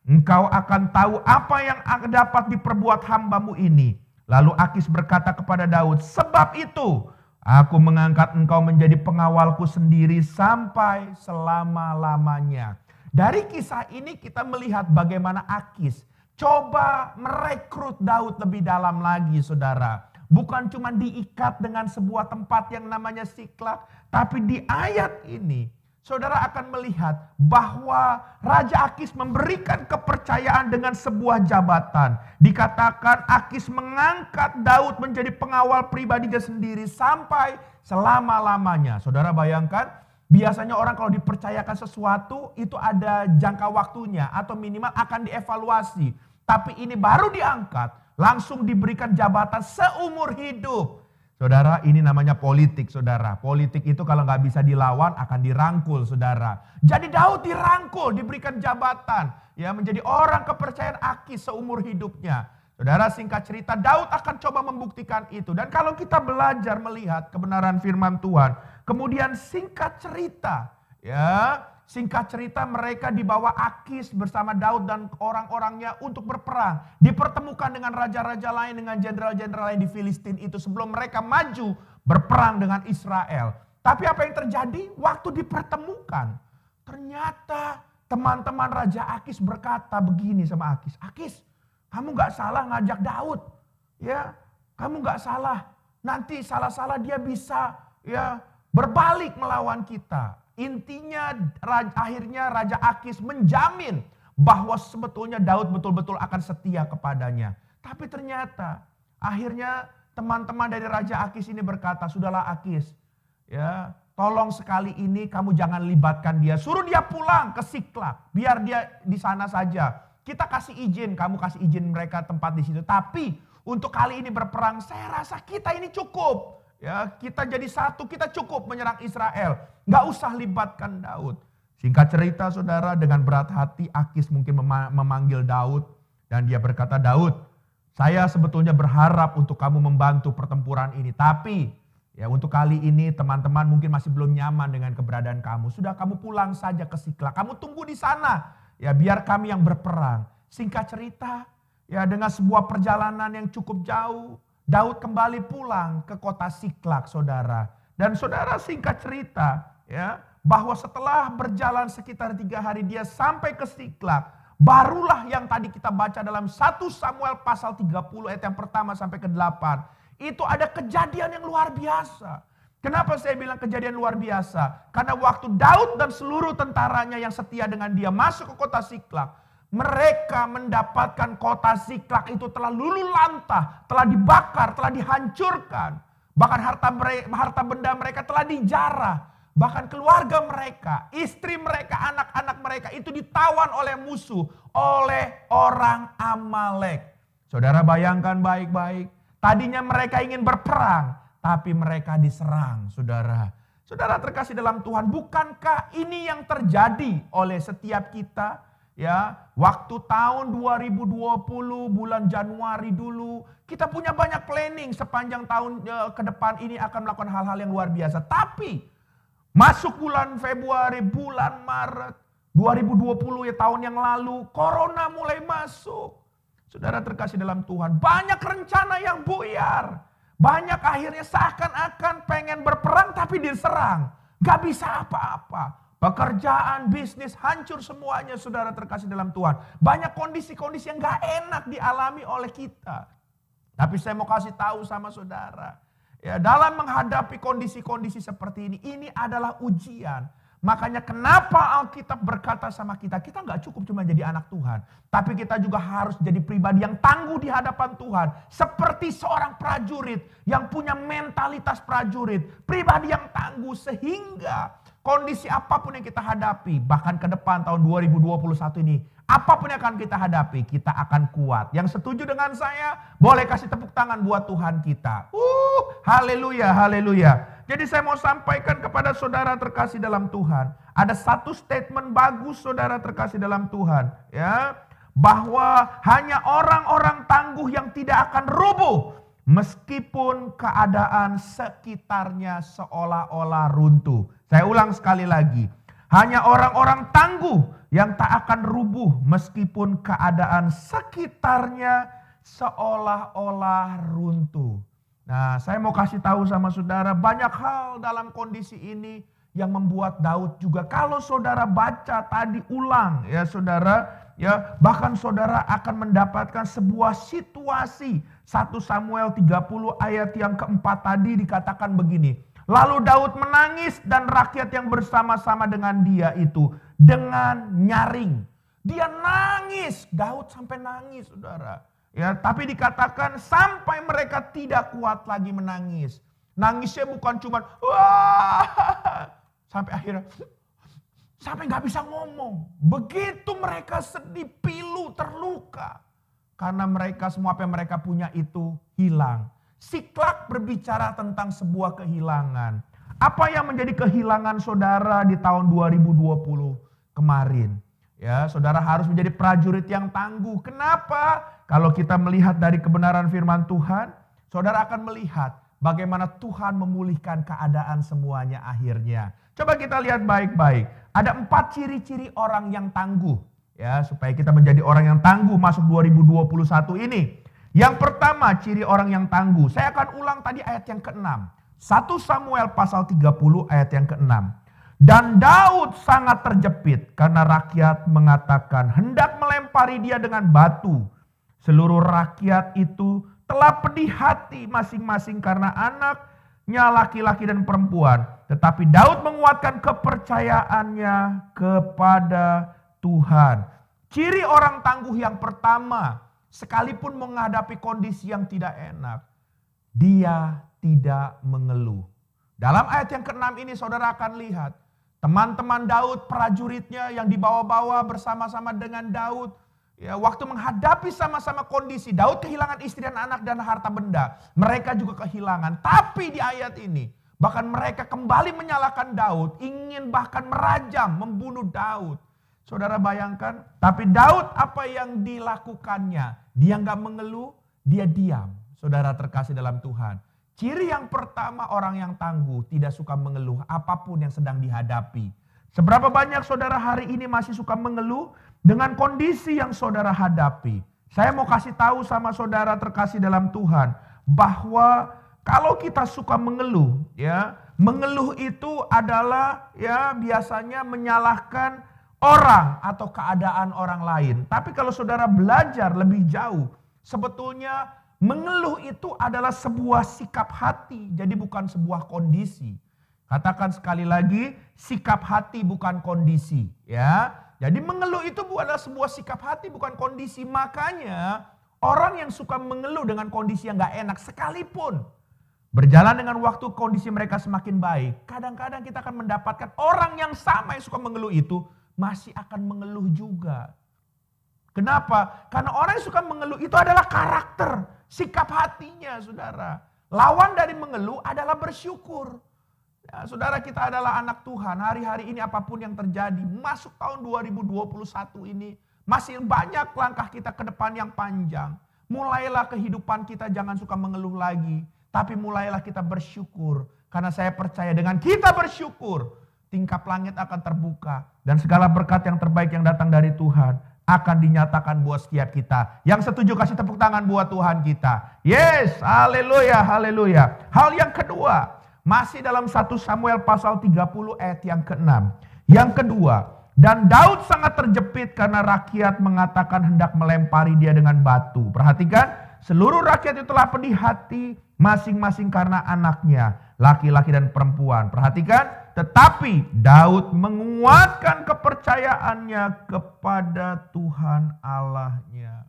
engkau akan tahu apa yang dapat diperbuat hambamu ini. Lalu Akis berkata kepada Daud, sebab itu aku mengangkat engkau menjadi pengawalku sendiri sampai selama-lamanya. Dari kisah ini kita melihat bagaimana Akis coba merekrut Daud lebih dalam lagi saudara. Bukan cuma diikat dengan sebuah tempat yang namanya Siklak. Tapi di ayat ini saudara akan melihat bahwa Raja Akis memberikan kepercayaan dengan sebuah jabatan. Dikatakan Akis mengangkat Daud menjadi pengawal pribadinya sendiri sampai selama-lamanya. Saudara bayangkan, biasanya orang kalau dipercayakan sesuatu itu ada jangka waktunya atau minimal akan dievaluasi. Tapi ini baru diangkat, langsung diberikan jabatan seumur hidup. Saudara, ini namanya politik saudara. Politik itu kalau nggak bisa dilawan akan dirangkul saudara. Jadi Daud dirangkul, diberikan jabatan. Ya, menjadi orang kepercayaan Akis seumur hidupnya. Saudara, singkat cerita Daud akan coba membuktikan itu. Dan kalau kita belajar melihat kebenaran firman Tuhan. Kemudian singkat cerita, ya, singkat cerita mereka dibawa Akis bersama Daud dan orang-orangnya untuk berperang. Dipertemukan dengan raja-raja lain, dengan jenderal-jenderal lain di Filistin itu sebelum mereka maju berperang dengan Israel. Tapi apa yang terjadi? Waktu dipertemukan, ternyata teman-teman Raja Akis berkata begini sama Akis. Akis, kamu gak salah ngajak Daud. Ya, kamu gak salah. Nanti salah-salah dia bisa ya berbalik melawan kita. Intinya akhirnya Raja Akis menjamin bahwa sebetulnya Daud betul-betul akan setia kepadanya. Tapi ternyata akhirnya teman-teman dari Raja Akis ini berkata, sudahlah Akis, ya tolong sekali ini kamu jangan libatkan dia. Suruh dia pulang ke Siklak, biar dia di sana saja. Kita kasih izin, kamu kasih izin mereka tempat di situ. Tapi untuk kali ini berperang, saya rasa kita ini cukup. Ya, kita jadi satu, kita cukup menyerang Israel. Gak usah libatkan Daud. Singkat cerita saudara, dengan berat hati Akis mungkin memanggil Daud. Dan dia berkata, Daud, saya sebetulnya berharap untuk kamu membantu pertempuran ini. Tapi ya untuk kali ini teman-teman mungkin masih belum nyaman dengan keberadaan kamu. Sudah kamu pulang saja ke Siklak. Kamu tunggu di sana. Ya biar kami yang berperang. Singkat cerita, ya dengan sebuah perjalanan yang cukup jauh, Daud kembali pulang ke kota Siklak, saudara. Dan saudara singkat cerita, ya bahwa setelah berjalan sekitar 3 hari dia sampai ke Siklak. Barulah yang tadi kita baca dalam 1 Samuel pasal 30 ayat yang pertama sampai ke 8. Itu ada kejadian yang luar biasa. Kenapa saya bilang kejadian luar biasa? Karena waktu Daud dan seluruh tentaranya yang setia dengan dia masuk ke kota Siklak. Mereka mendapatkan kota Siklak itu telah luluh lantah, telah dibakar, telah dihancurkan. Bahkan harta benda mereka telah dijarah. Bahkan keluarga mereka, istri mereka, anak-anak mereka itu ditawan oleh musuh, oleh orang Amalek. Saudara bayangkan baik-baik. Tadinya mereka ingin berperang, tapi mereka diserang, saudara. Saudara terkasih dalam Tuhan, bukankah ini yang terjadi oleh setiap kita? Ya, waktu tahun 2020 bulan Januari dulu, kita punya banyak planning sepanjang tahun ke depan ini akan melakukan hal-hal yang luar biasa. Tapi masuk bulan Februari, bulan Maret 2020 ya tahun yang lalu, corona mulai masuk. Saudara terkasih dalam Tuhan, banyak rencana yang buyar. Banyak akhirnya seakan-akan pengen berperang tapi diserang. Gak bisa apa-apa. Pekerjaan, bisnis hancur semuanya, saudara terkasih dalam Tuhan. Banyak kondisi-kondisi yang gak enak dialami oleh kita. Tapi saya mau kasih tahu sama saudara. Ya, dalam menghadapi kondisi-kondisi seperti ini adalah ujian. Makanya kenapa Alkitab berkata sama kita, kita gak cukup cuma jadi anak Tuhan. Tapi kita juga harus jadi pribadi yang tangguh di hadapan Tuhan. Seperti seorang prajurit yang punya mentalitas prajurit. Pribadi yang tangguh sehingga kondisi apapun yang kita hadapi, bahkan ke depan tahun 2021 ini, apapun yang akan kita hadapi, kita akan kuat. Yang setuju dengan saya, boleh kasih tepuk tangan buat Tuhan kita. Haleluya, haleluya. Jadi saya mau sampaikan kepada saudara terkasih dalam Tuhan. Ada satu statement bagus saudara terkasih dalam Tuhan. Ya, bahwa hanya orang-orang tangguh yang tidak akan rubuh. Meskipun keadaan sekitarnya seolah-olah runtuh. Saya ulang sekali lagi. Hanya orang-orang tangguh yang tak akan rubuh meskipun keadaan sekitarnya seolah-olah runtuh. Nah, saya mau kasih tahu sama saudara, banyak hal dalam kondisi ini yang membuat Daud juga. Kalau saudara baca tadi ulang ya saudara, ya bahkan saudara akan mendapatkan sebuah situasi. 1 Samuel 30 ayat yang keempat tadi dikatakan begini. Lalu Daud menangis dan rakyat yang bersama-sama dengan dia itu dengan nyaring. Dia nangis, Daud sampai nangis saudara. Ya, tapi dikatakan sampai mereka tidak kuat lagi menangis. Nangisnya bukan cuma wah, sampai akhirnya sampai nggak bisa ngomong. Begitu mereka sedih, pilu, terluka. Karena mereka semua apa yang mereka punya itu hilang. Siklak berbicara tentang sebuah kehilangan. Apa yang menjadi kehilangan saudara di tahun 2020 kemarin? Ya, saudara harus menjadi prajurit yang tangguh. Kenapa? Kalau kita melihat dari kebenaran firman Tuhan, saudara akan melihat bagaimana Tuhan memulihkan keadaan semuanya akhirnya. Coba kita lihat baik-baik. Ada 4 ciri-ciri orang yang tangguh. Ya, supaya kita menjadi orang yang tangguh masuk 2021 ini. Yang pertama, ciri orang yang tangguh. Saya akan ulang tadi ayat yang ke-6. 1 Samuel pasal 30 ayat yang ke-6. Dan Daud sangat terjepit karena rakyat mengatakan hendak melempari dia dengan batu. Seluruh rakyat itu telah pedih hati masing-masing karena anaknya laki-laki dan perempuan. Tetapi Daud menguatkan kepercayaannya kepada Tuhan. Ciri orang tangguh yang pertama, sekalipun menghadapi kondisi yang tidak enak, dia tidak mengeluh. Dalam ayat yang ke-6 ini saudara akan lihat, teman-teman Daud, prajuritnya yang dibawa-bawa bersama-sama dengan Daud, ya, waktu menghadapi sama-sama kondisi, Daud kehilangan istri dan anak dan harta benda. Mereka juga kehilangan. Tapi di ayat ini, bahkan mereka kembali menyalahkan Daud, ingin bahkan merajam, membunuh Daud. Saudara bayangkan, tapi Daud apa yang dilakukannya? Dia nggak mengeluh, dia diam. Saudara terkasih dalam Tuhan. Ciri yang pertama orang yang tangguh tidak suka mengeluh apapun yang sedang dihadapi. Seberapa banyak saudara hari ini masih suka mengeluh dengan kondisi yang saudara hadapi? Saya mau kasih tahu sama saudara terkasih dalam Tuhan bahwa kalau kita suka mengeluh, ya, mengeluh itu adalah ya biasanya menyalahkan orang atau keadaan orang lain. Tapi kalau saudara belajar lebih jauh, sebetulnya mengeluh itu adalah sebuah sikap hati, jadi bukan sebuah kondisi. Katakan sekali lagi, sikap hati bukan kondisi, ya. Jadi mengeluh itu adalah sebuah sikap hati bukan kondisi. Makanya orang yang suka mengeluh dengan kondisi yang gak enak sekalipun berjalan dengan waktu kondisi mereka semakin baik, kadang-kadang kita akan mendapatkan orang yang sama yang suka mengeluh itu masih akan mengeluh juga. Kenapa? Karena orang yang suka mengeluh itu adalah karakter, sikap hatinya, saudara. Lawan dari mengeluh adalah bersyukur. Ya, saudara, kita adalah anak Tuhan. Hari-hari ini apapun yang terjadi, masuk tahun 2021 ini, masih banyak langkah kita ke depan yang panjang. Mulailah kehidupan kita jangan suka mengeluh lagi, tapi mulailah kita bersyukur. Karena saya percaya dengan kita bersyukur, tingkap langit akan terbuka. Dan segala berkat yang terbaik yang datang dari Tuhan akan dinyatakan buat setiap kita. Yang setuju kasih tepuk tangan buat Tuhan kita. Yes, haleluya, haleluya. Hal yang kedua, masih dalam 1 Samuel pasal 30 ayat yang ke-6. Yang kedua, dan Daud sangat terjepit karena rakyat mengatakan hendak melempari dia dengan batu. Perhatikan, seluruh rakyat itu telah pedih hati masing-masing karena anaknya, laki-laki dan perempuan. Perhatikan, tetapi Daud menguatkan kepercayaannya kepada Tuhan Allahnya.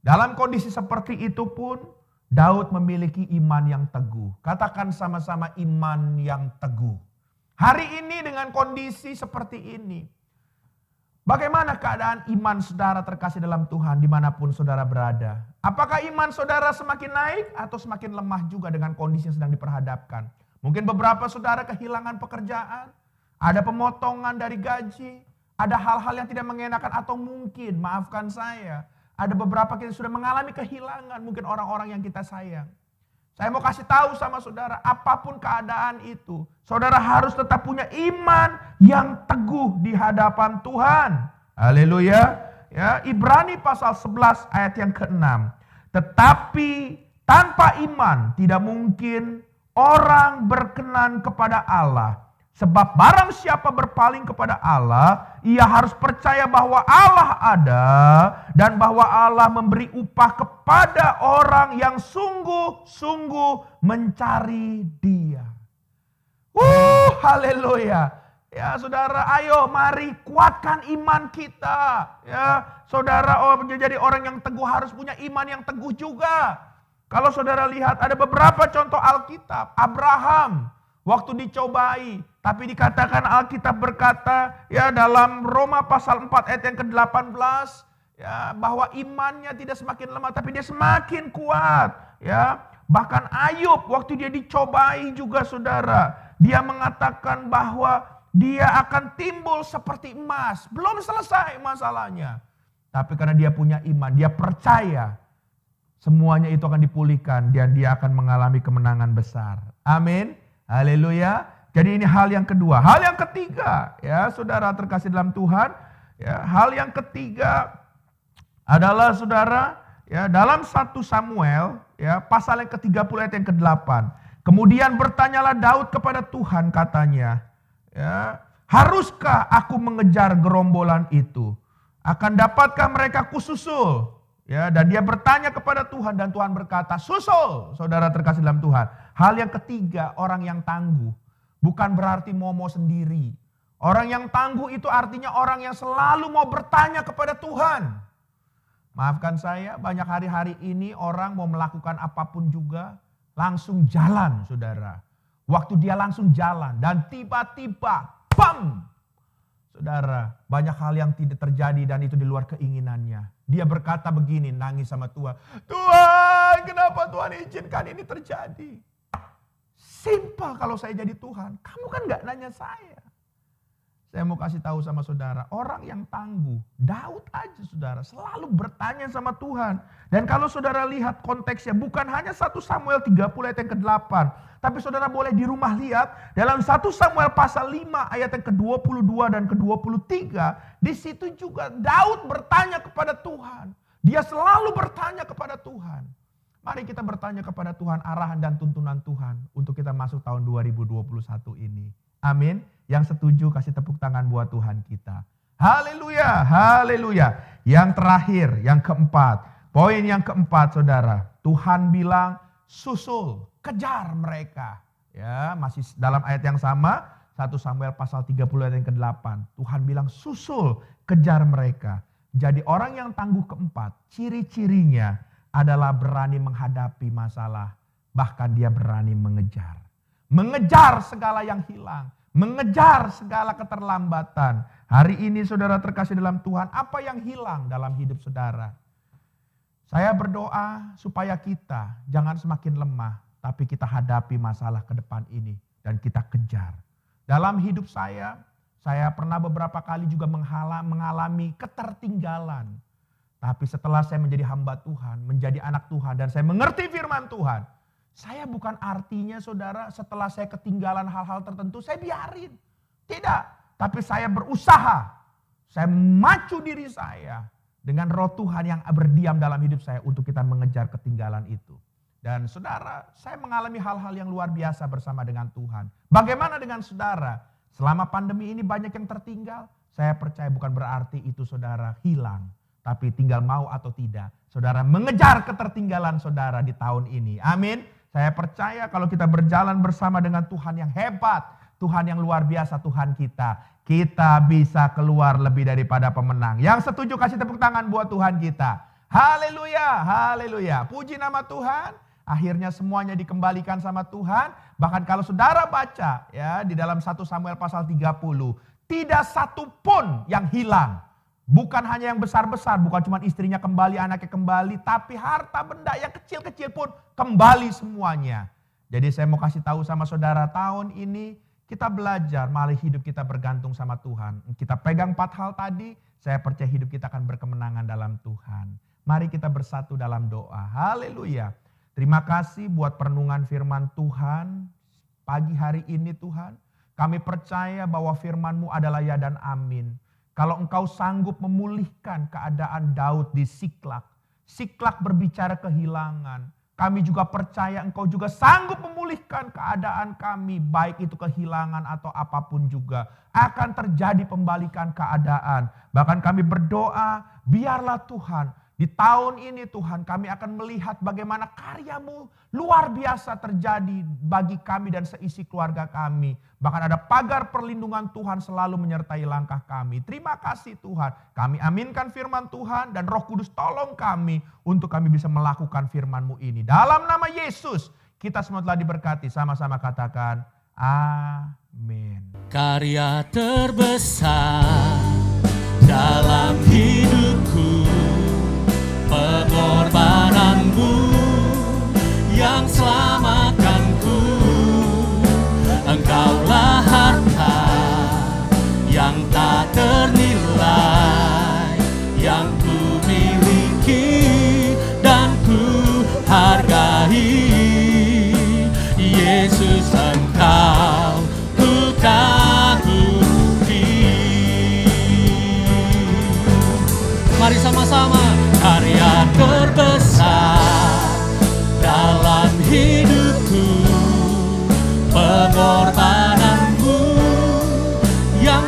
Dalam kondisi seperti itu pun, Daud memiliki iman yang teguh. Katakan sama-sama iman yang teguh. Hari ini dengan kondisi seperti ini, bagaimana keadaan iman saudara terkasih dalam Tuhan dimanapun saudara berada? Apakah iman saudara semakin naik atau semakin lemah juga dengan kondisi yang sedang diperhadapkan? Mungkin beberapa saudara kehilangan pekerjaan, ada pemotongan dari gaji, ada hal-hal yang tidak mengenakan atau mungkin, maafkan saya, ada beberapa kita sudah mengalami kehilangan mungkin orang-orang yang kita sayang. Saya mau kasih tahu sama saudara, apapun keadaan itu, saudara harus tetap punya iman yang teguh di hadapan Tuhan. Haleluya. Ya, Ibrani pasal 11 ayat yang ke-6. Tetapi tanpa iman tidak mungkin orang berkenan kepada Allah. Sebab barang siapa berpaling kepada Allah, ia harus percaya bahwa Allah ada dan bahwa Allah memberi upah kepada orang yang sungguh-sungguh mencari Dia. Haleluya. Ya saudara, ayo mari kuatkan iman kita. Ya saudara, jadi orang yang teguh harus punya iman yang teguh juga. Kalau saudara lihat ada beberapa contoh Alkitab. Abraham waktu dicobai, tapi dikatakan Alkitab berkata ya dalam Roma pasal 4 ayat yang ke-18 ya bahwa imannya tidak semakin lemah tapi dia semakin kuat. Ya, bahkan Ayub waktu dia dicobai juga saudara, dia mengatakan bahwa dia akan timbul seperti emas. Belum selesai masalahnya. Tapi karena dia punya iman, dia percaya semuanya itu akan dipulihkan dan dia akan mengalami kemenangan besar. Amin. Haleluya. Jadi ini hal yang kedua. Hal yang ketiga, ya saudara terkasih dalam Tuhan, ya, hal yang ketiga adalah saudara, ya dalam 1 Samuel, ya pasal yang ke-30 ayat yang ke-8. Kemudian bertanyalah Daud kepada Tuhan katanya, ya, Haruskah aku mengejar gerombolan itu? Akan dapatkah mereka kususul? Ya, dan dia bertanya kepada Tuhan dan Tuhan berkata, susul, saudara terkasih dalam Tuhan. Hal yang ketiga, orang yang tangguh. Bukan berarti mau sendiri. Orang yang tangguh itu artinya orang yang selalu mau bertanya kepada Tuhan. Maafkan saya, banyak hari-hari ini orang mau melakukan apapun juga, langsung jalan, saudara. Waktu dia langsung jalan dan tiba-tiba, bam! Saudara, banyak hal yang tidak terjadi dan itu di luar keinginannya. Dia berkata begini, nangis sama Tuhan. Tuhan, kenapa Tuhan izinkan ini terjadi? Simpel kalau saya jadi Tuhan. Kamu kan gak nanya saya. Saya mau kasih tahu sama saudara, orang yang tangguh, Daud aja saudara, selalu bertanya sama Tuhan. Dan kalau saudara lihat konteksnya, bukan hanya 1 Samuel 30 ayat yang ke-8. Tapi saudara boleh di rumah lihat, dalam 1 Samuel pasal 5 ayat yang ke-22 dan ke-23. Di situ juga Daud bertanya kepada Tuhan. Dia selalu bertanya kepada Tuhan. Mari kita bertanya kepada Tuhan arahan dan tuntunan Tuhan untuk kita masuk tahun 2021 ini. Amin. Yang setuju kasih tepuk tangan buat Tuhan kita. Haleluya, haleluya. Yang terakhir, yang keempat. Poin yang keempat saudara. Tuhan bilang susul, kejar mereka. Ya, masih dalam ayat yang sama. 1 Samuel pasal 30 ayat yang ke-8. Tuhan bilang susul, kejar mereka. Jadi orang yang tangguh keempat, ciri-cirinya adalah berani menghadapi masalah. Bahkan dia berani mengejar. Mengejar segala yang hilang. Mengejar segala keterlambatan. Hari ini saudara terkasih dalam Tuhan, apa yang hilang dalam hidup saudara? Saya berdoa supaya kita jangan semakin lemah, tapi kita hadapi masalah ke depan ini dan kita kejar. Dalam hidup saya pernah beberapa kali juga mengalami ketertinggalan. Tapi setelah saya menjadi hamba Tuhan, menjadi anak Tuhan dan saya mengerti firman Tuhan, saya bukan artinya saudara setelah saya ketinggalan hal-hal tertentu saya biarin. Tidak, tapi saya berusaha. Saya memacu diri saya dengan roh Tuhan yang berdiam dalam hidup saya untuk kita mengejar ketinggalan itu. Dan saudara, saya mengalami hal-hal yang luar biasa bersama dengan Tuhan. Bagaimana dengan saudara? Selama pandemi ini banyak yang tertinggal. Saya percaya bukan berarti itu saudara hilang. Tapi tinggal mau atau tidak. Saudara mengejar ketertinggalan saudara di tahun ini. Amin. Saya percaya kalau kita berjalan bersama dengan Tuhan yang hebat, Tuhan yang luar biasa, Tuhan kita bisa keluar lebih daripada pemenang. Yang setuju kasih tepuk tangan buat Tuhan kita. Haleluya, haleluya. Puji nama Tuhan. Akhirnya semuanya dikembalikan sama Tuhan. Bahkan kalau saudara baca ya di dalam 1 Samuel pasal 30, tidak satu pun yang hilang. Bukan hanya yang besar-besar, bukan cuma istrinya kembali, anaknya kembali, tapi harta benda yang kecil-kecil pun kembali semuanya. Jadi saya mau kasih tahu sama saudara, tahun ini kita belajar, mari hidup kita bergantung sama Tuhan. Kita pegang 4 hal tadi, saya percaya hidup kita akan berkemenangan dalam Tuhan. Mari kita bersatu dalam doa. Haleluya. Terima kasih buat perenungan firman Tuhan pagi hari ini Tuhan. Kami percaya bahwa firman-Mu adalah ya dan amin. Kalau Engkau sanggup memulihkan keadaan Daud di Siklak. Siklak berbicara kehilangan. Kami juga percaya Engkau juga sanggup memulihkan keadaan kami. Baik itu kehilangan atau apapun juga. Akan terjadi pembalikan keadaan. Bahkan kami berdoa, biarlah Tuhan. Di tahun ini Tuhan kami akan melihat bagaimana karya-Mu luar biasa terjadi bagi kami dan seisi keluarga kami. Bahkan ada pagar perlindungan Tuhan selalu menyertai langkah kami. Terima kasih Tuhan. Kami aminkan firman Tuhan dan Roh Kudus tolong kami untuk kami bisa melakukan firman-Mu ini. Dalam nama Yesus kita semua telah diberkati. Sama-sama katakan amin. Karya terbesar dalam hidupku, pengorbananmu yang selamatkanku. Engkaulah harta yang tak ternilai, yang ku miliki dan ku hargai. Yesus, Engkau ku kagumi. Mari sama-sama. Karya terbesar dalam hidupku, pengorbananmu yang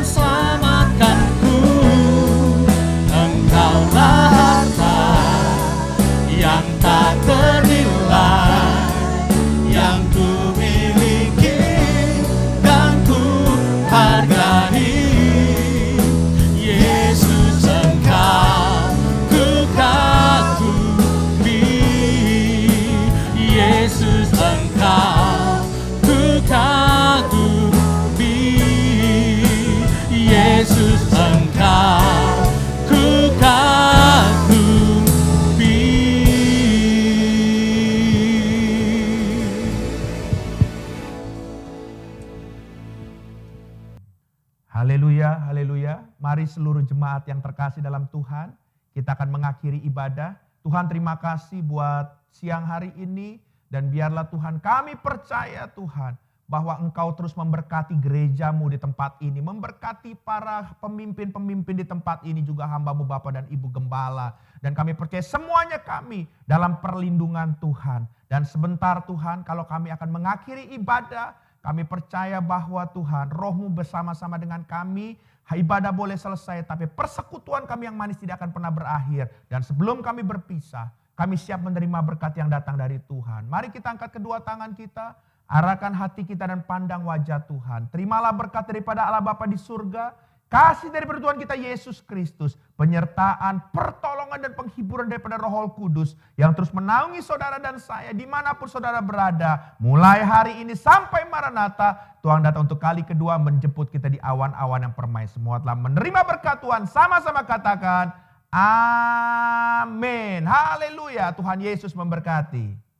seluruh jemaat yang terkasih dalam Tuhan, kita akan mengakhiri ibadah. Tuhan terima kasih buat siang hari ini. Dan biarlah Tuhan, kami percaya Tuhan, bahwa Engkau terus memberkati gerejamu di tempat ini. Memberkati para pemimpin-pemimpin di tempat ini, juga hamba-Mu Bapa dan Ibu Gembala. Dan kami percaya semuanya kami dalam perlindungan Tuhan. Dan sebentar Tuhan, kalau kami akan mengakhiri ibadah, kami percaya bahwa Tuhan, Roh-Mu bersama-sama dengan kami. Ibadah boleh selesai, tapi persekutuan kami yang manis tidak akan pernah berakhir. Dan sebelum kami berpisah, kami siap menerima berkat yang datang dari Tuhan. Mari kita angkat kedua tangan kita, arahkan hati kita dan pandang wajah Tuhan. Terimalah berkat daripada Allah Bapa di surga, kasih daripada Tuhan kita Yesus Kristus, penyertaan, pertolongan dan penghiburan daripada Roh Kudus yang terus menaungi saudara dan saya dimanapun saudara berada. Mulai hari ini sampai Maranatha, Tuhan datang untuk kali kedua menjemput kita di awan-awan yang permai. Semua telah menerima berkat Tuhan, sama-sama katakan, amin. Haleluya. Tuhan Yesus memberkati.